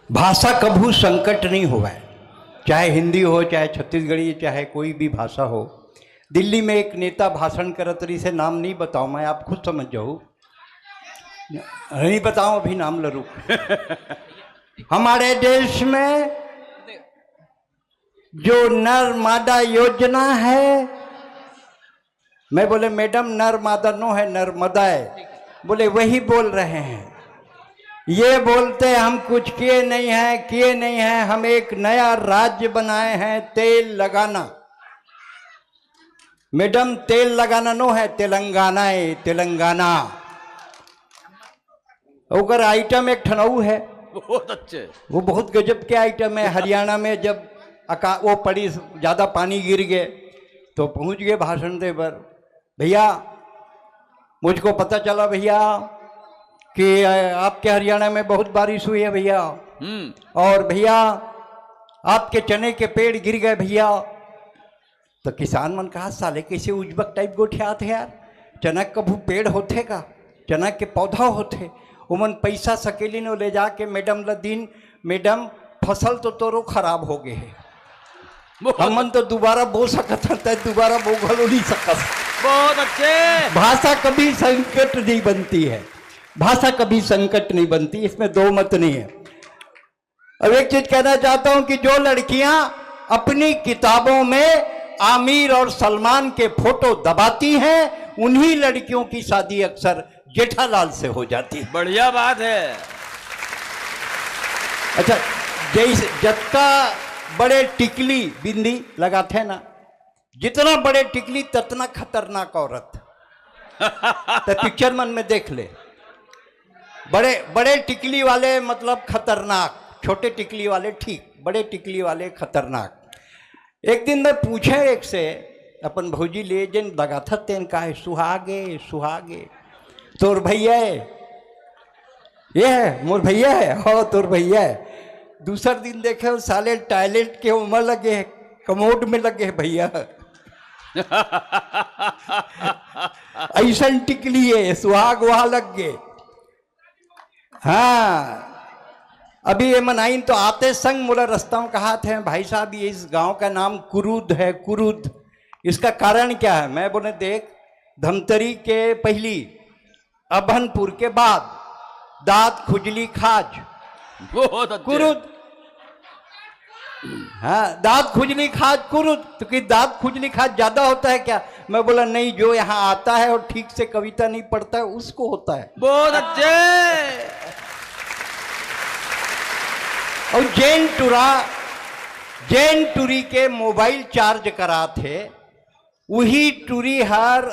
भाषा कभू संकट नहीं हुआ है, चाहे हिंदी हो, चाहे छत्तीसगढ़ी, चाहे कोई भी भाषा हो। दिल्ली में एक नेता भाषण करत रही से, नाम नहीं बताऊं मैं, आप खुद समझ जाओ, नहीं बताऊं अभी नाम लरू। हमारे देश में जो नर्मदा योजना है, मैं बोले मैडम नर्मदा नो है, नर्मदा है। बोले वही बोल रहे हैं। ये बोलते हम कुछ किए नहीं हैं, हम एक नया राज्य बनाए हैं, तेल लगाना। मैडम तेल लगाना नो है, तेलंगाना है, तेलंगाना। ओकर आइटम एक ठनऊ है, बहुत अच्छे, वो बहुत गजब के आइटम है। हरियाणा में जब वो पड़ी, ज़्यादा पानी गिर गए तो पहुंच गए भाषण दे पर, भैया मुझको पता चला भैया कि आपके हरियाणा में बहुत बारिश हुई है भैया, और भैया आपके चने के पेड़ गिर गए भैया। तो किसान मन कहा साले कैसे उजबक टाइप गोठिया थे यार, चना कभू पेड़ होते का, चना के पौधा होते। उमन पैसा सकेली नो ले जाके मैडम ल दिन, मैडम फसल तो तोरो खराब हो गए है, हमन तो दोबारा बो सकत है, दोबारा बो घलो नहीं सकत। बहुत अच्छे। भाषा कभी संकट नहीं बनती है, भाषा कभी संकट नहीं बनती, इसमें दो मत नहीं है। अब एक चीज कहना चाहता हूं कि जो लड़कियां अपनी किताबों में आमिर और सलमान के फोटो दबाती हैं, उन्हीं लड़कियों की शादी अक्सर जेठालाल से हो जाती है। बढ़िया बात है। अच्छा, जैसे जत्ता बड़े टिकली बिंदी लगाते ना, जितना बड़े टिकली ततना खतरनाक औरत। तो पिक्चर मन में देख ले, बड़े बड़े टिकली वाले मतलब खतरनाक, छोटे टिकली वाले ठीक, बड़े टिकली वाले खतरनाक। एक दिन मैं पूछे एक से, अपन भौजी ले जन लगा था तेन का है, सुहागे सुहागे तोर भैया है, ये है मोर भैया है, हो तोर भैया है। दूसर दिन देखे साले टॉयलेट के उमर लगे है, कमोड में लगे है भैया। ऐसा टिकली है, सुहाग वहां लग गए। हाँ, अभी ये मनाइन तो आते संग मोला रास्ता में कहा थे भाई साहब ये इस गांव का नाम कुरुद है, कुरुद, इसका कारण क्या है? मैं बोले देख, धमतरी के पहली, अभनपुर के बाद, दांत खुजली खाज, बहुत अच्छे। कुरुद। हाँ, दांत खुजली खाज कुरुद। तो कि दांत खुजली खाज ज्यादा होता है क्या? मैं बोला नहीं, जो यहाँ आता है और ठीक से कविता नहीं पढ़ता है उसको होता है। बहुत अच्छे। और जैन टूरी के मोबाइल चार्ज करा थे, वही टूरी हर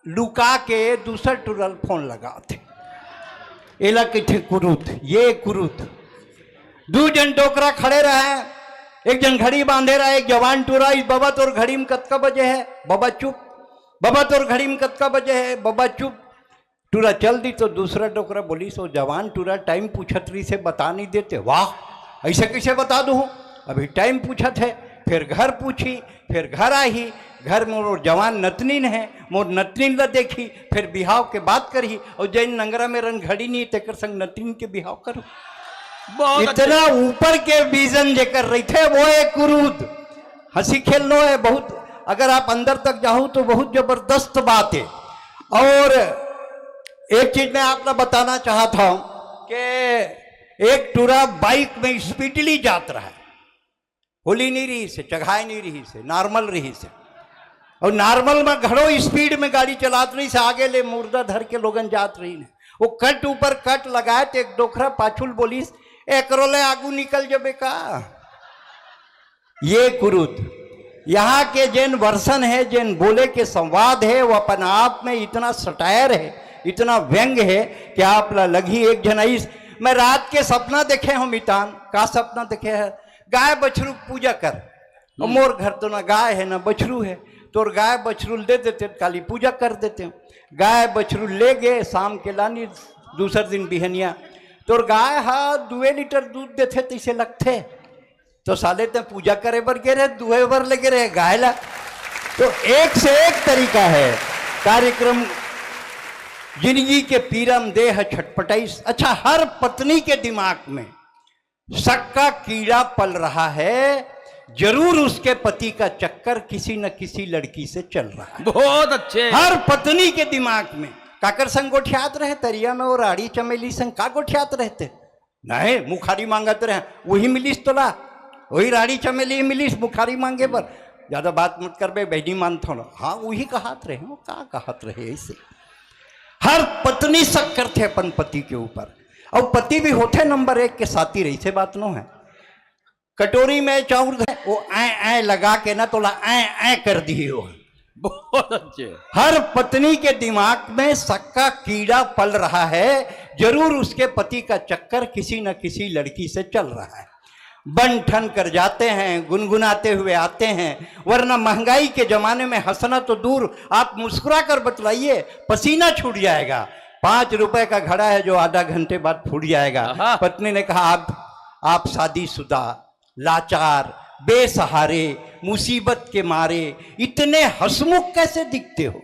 लुका के दूसर टूरल फोन लगा थे। एला के थे कुरुत, ये कुरुत। दो जन टोकरा खड़े रहे, एक जन घड़ी बांधे रहा, एक जवान टूरा, इस बाबा तोर घड़ी में कतका बजे है? बाबा चुप। बाबा तोर घड़ी में कतका बजे है? बाबा चुप। टूरा चल दी तो दूसरा टोकरा बोली, सो जवान टूरा टाइम पूछत रही से बता नहीं देते। वाह, ऐसे कैसे बता दूँ, अभी टाइम पूछत है। फिर घर पूछी, फिर घर आई, घर में मोर जवान नतनीन है, मोर नतनीन ला देखी, फिर बिहाव के बात करी, और जैन नंगरा में रन घड़ी नहीं तेकर संग नतनीन के बिहाव करो। इतना ऊपर के विजन जेकर रही थे वो एक कुरूद। हंसी खेलनो है बहुत, अगर आप अंदर तक जाओ तो बहुत जबरदस्त बात है। और एक चीज मैं आपको बताना चाहता हूं कि एक टूरा बाइक में स्पीडली जात रहा है, होली नहीं रही से, चढ़ाई नहीं रही से, नॉर्मल रही से, और नॉर्मल में घड़ो स्पीड में गाड़ी चलात रही से, आगे ले मुर्दा धर के लोगन जात रही ने। वो कट ऊपर कट लगाए तो एक डोखरा पाछुल बोलिस, एकरो ले आगू निकल जबे का। ये कुरुत यहाँ के जैन वर्सन है, जैन बोले के संवाद है, वो अपन आप में इतना सटायर है, इतना व्यंग है कि आप लगी एक जनाइस। मैं रात के सपना देखे हूँ मितान, का सपना देखे है? गाय बछरू पूजा कर, और मोर घर तो ना गाय है ना बछरू है, तो गाय बछरू दे देते, काली पूजा कर देते। गाय बछरू ले गए, शाम के लानी, दूसर दिन बिहनिया, तो गाय हा 2 लीटर दूध देते तैसे लगते, तो साले ते पूजा करे बर गे रहे, दुहे बर लगे रहे गाय ला। तो एक से एक तरीका है कार्यक्रम, जिंदगी के पीरम देह छटपटाई। अच्छा, हर पत्नी के दिमाग में शक का कीड़ा पल रहा है, जरूर उसके पति का चक्कर किसी न किसी लड़की से चल रहा है। बहुत अच्छे। हर पत्नी के दिमाग में काकर संग गोठियात रहे, तरिया में वो राड़ी चमेली संग का गोठियात रहते नहीं, मुखारी मांगत रहे, वही मिलीस तोला, वही राड़ी चमेली मिलीस मुखारी मांगे पर ज्यादा बात मत कर बे, बहनी मान थोड़ा। हाँ वही कहत रहे, वो का कहत रहे ऐसे। हर पत्नी शक करते अपन पति के ऊपर, और पति भी होते नंबर 1 के साथी रही से बात नो है। कटोरी में चाउर है, वो ऐ लगा के ना तोला ऐ कर दिए हो। बहुत अच्छे। हर पत्नी के दिमाग में शक का कीड़ा पल रहा है, जरूर उसके पति का चक्कर किसी न किसी लड़की से चल रहा है। बन ठन कर जाते हैं, गुनगुनाते हुए आते हैं, वरना महंगाई के जमाने में हंसना तो दूर, आप मुस्कुरा कर बतलाइए, पसीना छूट जाएगा। 5 रुपए का घड़ा है जो आधा घंटे बाद फूट जाएगा। पत्नी ने कहा आप शादीशुदा, लाचार, बेसहारे, मुसीबत के मारे इतने हंसमुख कैसे दिखते हो?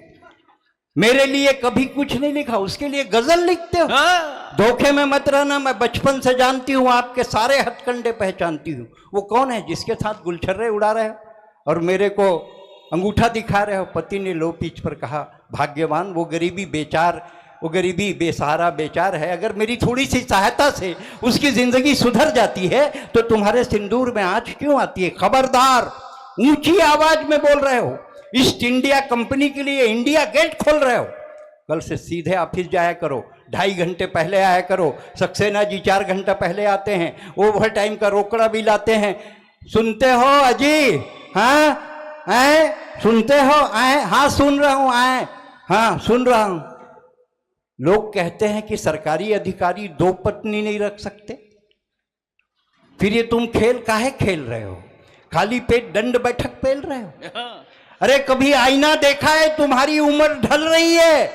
मेरे लिए कभी कुछ नहीं लिखा, उसके लिए गजल लिखते हो। धोखे में मत रहना, मैं बचपन से जानती हूँ, आपके सारे हथकंडे पहचानती हूँ। वो कौन है जिसके साथ गुलछर्रे उड़ा रहे हो और मेरे को अंगूठा दिखा रहे हो? पति ने लो पीछ पर कहा, भाग्यवान वो गरीबी बेसहारा बेचार है, अगर मेरी थोड़ी सी सहायता से उसकी जिंदगी सुधर जाती है तो तुम्हारे सिंदूर में आंच क्यों आती है? खबरदार, ऊंची आवाज में बोल रहे हो। ईस्ट इंडिया कंपनी के लिए इंडिया गेट खोल रहे हो, कल से सीधे ऑफिस जाया करो, 2.5 घंटे पहले आया करो। सक्सेना जी 4 घंटा पहले आते हैं, ओवर टाइम का रोकड़ा भी लाते हैं। सुनते हो अजी? हाँ आए, सुनते हो? आए? हाँ सुन रहा हूं। आए? हाँ सुन रहा हूं। लोग कहते हैं कि सरकारी अधिकारी 2 पत्नी नहीं रख सकते, फिर ये तुम खेल काहे खेल रहे हो? खाली पेट दंड बैठक पेल रहे हो? अरे कभी आईना देखा है? तुम्हारी उम्र ढल रही है,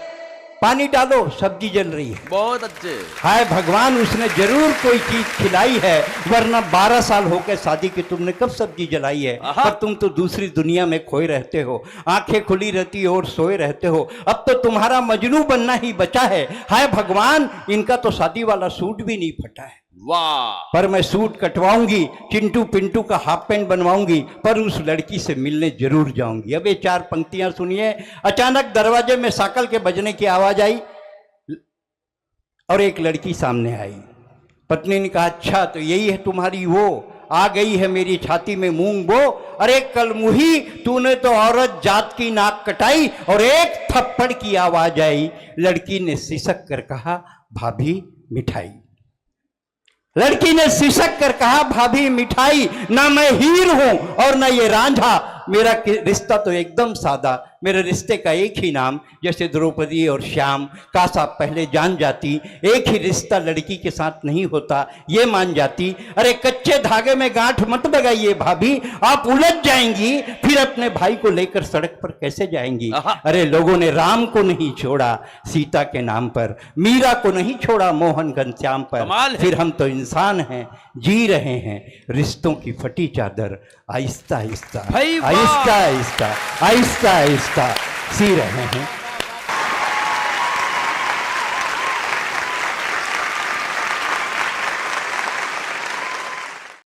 पानी डालो, सब्जी जल रही है। बहुत अच्छे। हाय भगवान, उसने जरूर कोई चीज खिलाई है, वरना 12 साल होकर शादी की तुमने कब सब्जी जलाई है? पर तुम तो दूसरी दुनिया में खोए रहते हो, आंखें खुली रहती हो और सोए रहते हो। अब तो तुम्हारा मजनू बनना ही बचा है। हाय भगवान, इनका तो शादी वाला सूट भी नहीं फटा है। वाह! पर मैं सूट कटवाऊंगी, चिंटू पिंटू का हाफ पैंट बनवाऊंगी, पर उस लड़की से मिलने जरूर जाऊंगी। अब ये 4 पंक्तियां सुनिए। अचानक दरवाजे में साकल के बजने की आवाज आई और एक लड़की सामने आई। पत्नी ने कहा, अच्छा तो यही है तुम्हारी वो, आ गई है मेरी छाती में मूंग बो। अरे कल मुही, तूने तो औरत जात की नाक कटाई। और एक थप्पड़ की आवाज आई। लड़की ने सिसक कर कहा, भाभी मिठाई। लड़की ने सिसक कर कहा, भाभी मिठाई। ना मैं हीर हूं और ना ये रांझा, मेरा रिश्ता तो एकदम सादा। मेरे रिश्ते का एक ही नाम, जैसे द्रौपदी और श्याम। काश आप पहले जान जाती, एक ही रिश्ता लड़की के साथ नहीं होता, ये मान जाती। अरे कच्चे धागे में गांठ मत लगाइए भाभी, आप उलझ जाएंगी, फिर अपने भाई को लेकर सड़क पर कैसे जाएंगी? अरे लोगों ने राम को नहीं छोड़ा सीता के नाम पर, मीरा को नहीं छोड़ा मोहन घनश्याम पर। फिर हम तो इंसान हैं, जी रहे हैं रिश्तों की फटी चादर, आहिस्ता आहिस्ता आहिस्ता आहिस्ता आहिस्ता आहिस्ता सी रहे हैं।